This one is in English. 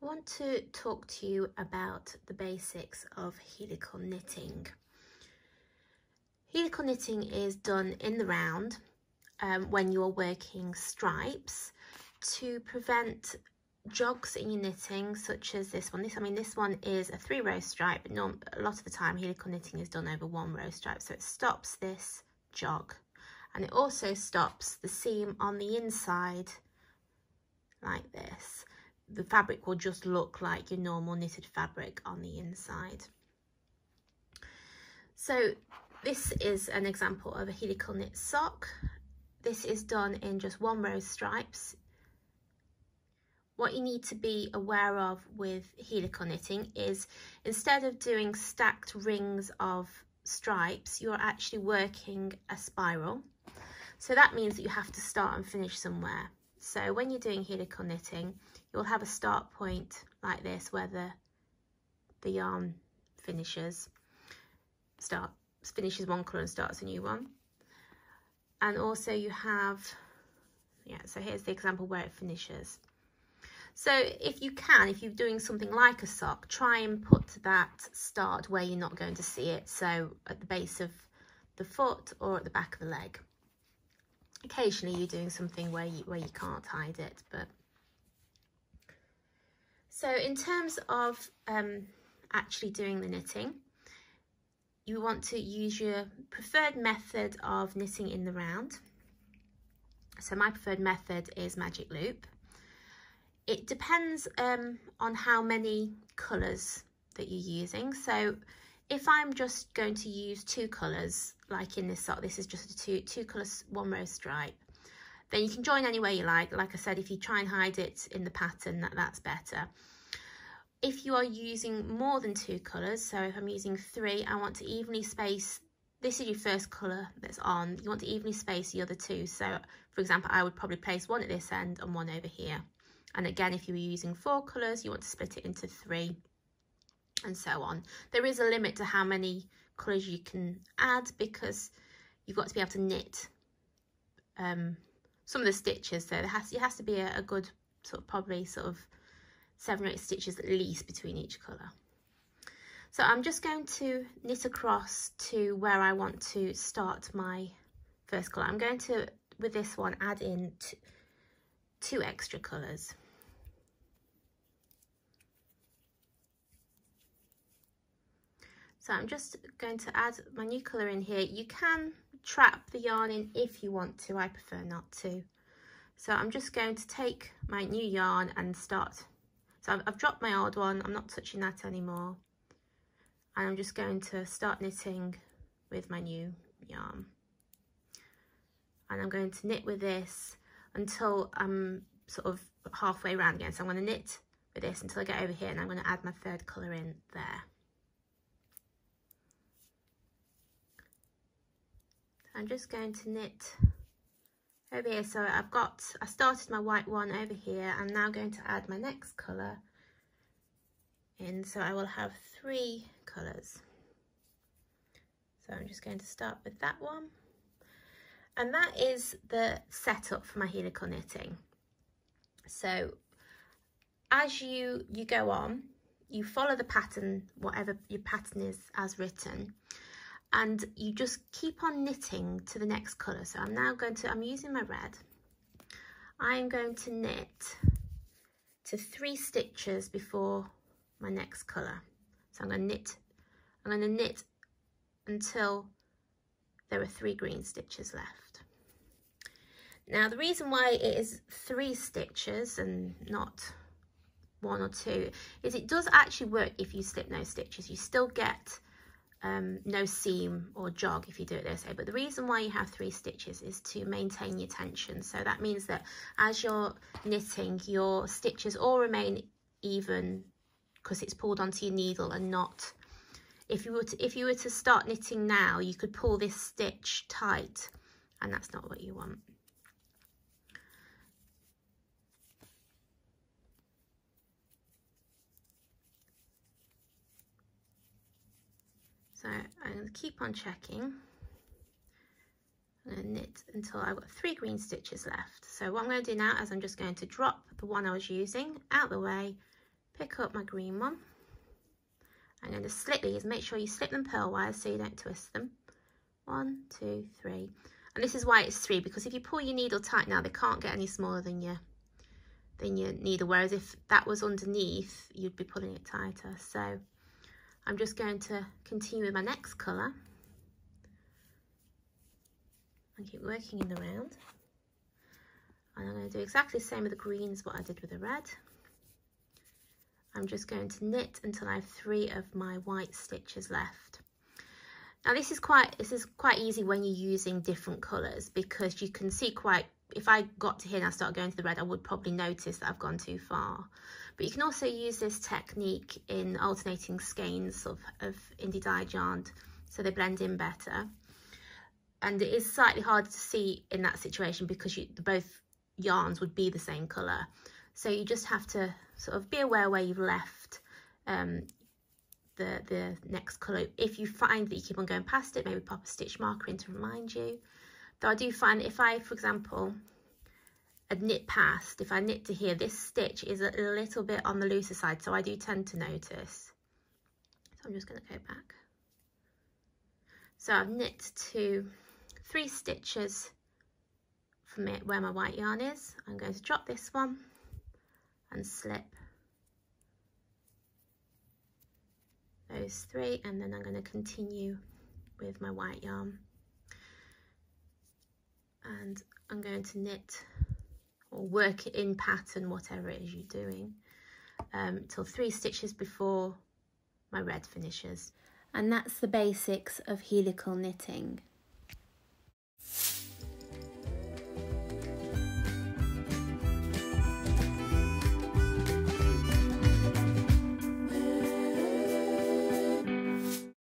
want to talk to you about the basics of helical knitting. Helical knitting is done in the round when you're working stripes to prevent jogs in your knitting, such as this one. This one is a 3-row stripe, but a lot of the time helical knitting is done over 1-row stripe, so it stops this jog, and it also stops the seam on the inside like this. The fabric will just look like your normal knitted fabric on the inside. So this is an example of a helical knit sock. This is done in just 1-row stripes. What you need to be aware of with helical knitting is instead of doing stacked rings of stripes, you're actually working a spiral. So that means that you have to start and finish somewhere. So when you're doing helical knitting, you'll have a start point like this where the yarn finishes one colour and starts a new one. And also you have, so here's the example where it finishes. So if you're doing something like a sock, try and put that start where you're not going to see it, so at the base of the foot or at the back of the leg. Occasionally you're doing something where you can't hide it, but so in terms of actually doing the knitting, you want to use your preferred method of knitting in the round. So my preferred method is magic loop. It depends on how many colours that you're using. So if I'm just going to use 2 colours, like in this sock, this is just a two colour 1-row stripe, then you can join any way you like. Like I said, if you try and hide it in the pattern, that's better. If you are using more than 2 colours, so if I'm using 3, I want to evenly space, this is your first colour that's on, you want to evenly space the other 2. So for example, I would probably place 1 at this end and 1 over here. And again, if you were using 4 colours, you want to split it into 3 and so on. There is a limit to how many colours you can add because you've got to be able to knit some of the stitches. So it has to be a good probably 7 or 8 stitches at least between each colour. So I'm just going to knit across to where I want to start my first colour. I'm going to, with this one, add in 2 extra colours. So I'm just going to add my new colour in here. You can trap the yarn in if you want to, I prefer not to. So I'm just going to take my new yarn and start. So I've dropped my old one, I'm not touching that anymore. And I'm just going to start knitting with my new yarn. And I'm going to knit with this until I'm halfway around again. So I'm going to knit with this until I get over here, and I'm going to add my 3rd colour in there. I'm just going to knit over here. So I started my white one over here. I'm now going to add my next colour in, so I will have 3 colours. So I'm just going to start with that one. And that is the setup for my helical knitting. So as you go on, you follow the pattern, whatever your pattern is as written, and you just keep on knitting to the next colour. So I'm using my red. I'm going to knit to 3 stitches before my next colour. So I'm going to knit until there are 3 green stitches left. Now the reason why it is 3 stitches and not 1 or 2 is it does actually work if you slip no stitches. You still get no seam or jog if you do it this way, but the reason why you have 3 stitches is to maintain your tension. So that means that as you're knitting, your stitches all remain even because it's pulled onto your needle, and not if you were to start knitting now, you could pull this stitch tight, and that's not what you want. So I'm going to keep on checking. I'm going to knit until I've got 3 green stitches left. So what I'm going to do now is I'm just going to drop the one I was using out the way, pick up my green one. I'm going to slip these. Make sure you slip them purlwise so you don't twist them. 1, 2, 3. And this is why it's 3, because if you pull your needle tight now, they can't get any smaller than your needle, whereas if that was underneath, you'd be pulling it tighter. So I'm just going to continue with my next colour and keep working in the round. And I'm going to do exactly the same with the green as what I did with the red. I'm just going to knit until I have 3 of my white stitches left. Now this is quite easy when you're using different colours, because you can see if I got to here and I start going to the red, I would probably notice that I've gone too far. But you can also use this technique in alternating skeins of indie dyed yarn, so they blend in better. And it is slightly harder to see in that situation because both yarns would be the same colour. So you just have to sort of be aware where you've left the next colour. If you find that you keep on going past it, maybe pop a stitch marker in to remind you. Though I do find if I, for example, had knit past, if I knit to here, this stitch is a little bit on the looser side, so I do tend to notice. So I'm just going to go back. So I've knit to 3 stitches from it where my white yarn is. I'm going to drop this one and slip those 3, and then I'm going to continue with my white yarn. And I'm going to knit or work it in pattern, whatever it is you're doing, till 3 stitches before my red finishes. And that's the basics of helical knitting.